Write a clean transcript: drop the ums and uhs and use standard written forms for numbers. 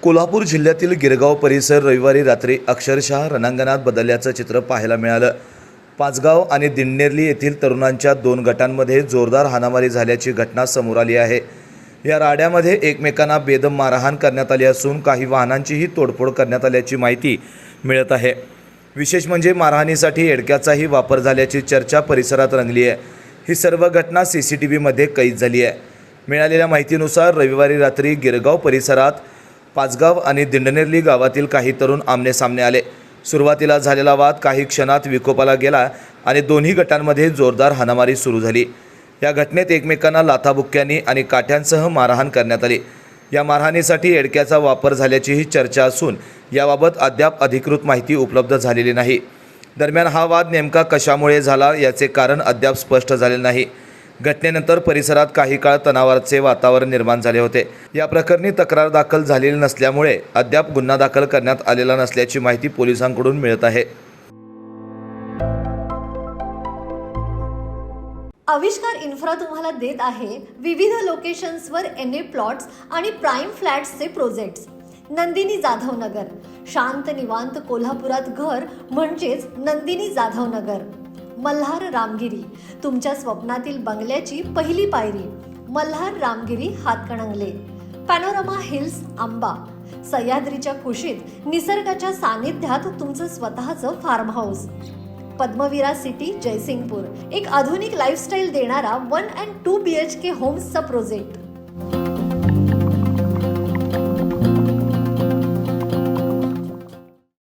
कोल्हापूर जिल्ह्यातील गिरगाव परिसर रविवारी रात्री अक्षरशः रणांगणात बदलल्याचं चित्र पाहायला मिळालं। पाचगाव आणि दिंडनेरली येथील तरुणांच्या 2 गटांमध्ये जोरदार हाणामारी झाल्याची घटना समोर आली आहे। या राड्यामध्ये एकमेकांना बेदम मारहाण करण्यात आली असून काही वाहनांचीही तोडफोड करण्यात आल्याची माहिती मिळत आहे। विशेष म्हणजे मारहाणीसाठी येडक्याचाही वापर झाल्याची चर्चा परिसरात रंगली आहे। ही सर्व घटना CCTVमध्ये कैद झाली आहे। मिळालेल्या माहितीनुसार रविवारी रात्री गिरगाव परिसरात पाचगाव आणि दिंडनेरली गावातील काही तरुण आमनेसामने आले। सुरुवातीला झालेला वाद काही क्षणात विकोपाला गेला आणि दोन्ही गटांमध्ये जोरदार हाणामारी सुरू झाली। या घटनेत एकमेकांना लाथाबुक्क्यांनी आणि काठ्यांसह मारहाण करण्यात आली। या मारहाणीसाठी येडक्याचा वापर झाल्याचीही चर्चा असून याबाबत अद्याप अधिकृत माहिती उपलब्ध झालेली नाही। दरम्यान हा वाद नेमका कशामुळे झाला याचे कारण अद्याप स्पष्ट झाले नाही। घटनेनंतर परिसरात काही काळ तणावाचे वातावरण निर्माण झाले होते। या प्रकरणी तक्रार दाखल झालेली नसल्यामुळे अद्याप गुन्हा दाखल करण्यात आलेला नसल्याची माहिती पोलिसांकडून मिळत आहे। आविष्कार इन्फ्रा तुम्हाला देत आहे विविध लोकेशन्सवर NA प्लॉट्स आणि प्राइम फ्लॅट्सचे प्रोजेक्ट्स। नंदिनी जाधव नगर, शांत निवांत कोल्हापुरात घर म्हणजेच नंदिनी जाधव नगर। मल्हार रामगिरी, तुमच्या स्वप्नातील बंगल्याची पहिली पायरी। मल्हार रामगिरी हातकणंगले। पॅनोरमा हिल्स आंबा, सह्याद्रीच्या कुशीत निसर्गाच्या सानिध्यात तुमचं स्वतःचं farm house. Padmavira city Jaysingpur, एक आधुनिक लाईफस्टाईल देणारा 1 and 2 BHK होम्सचा प्रोजेक्ट।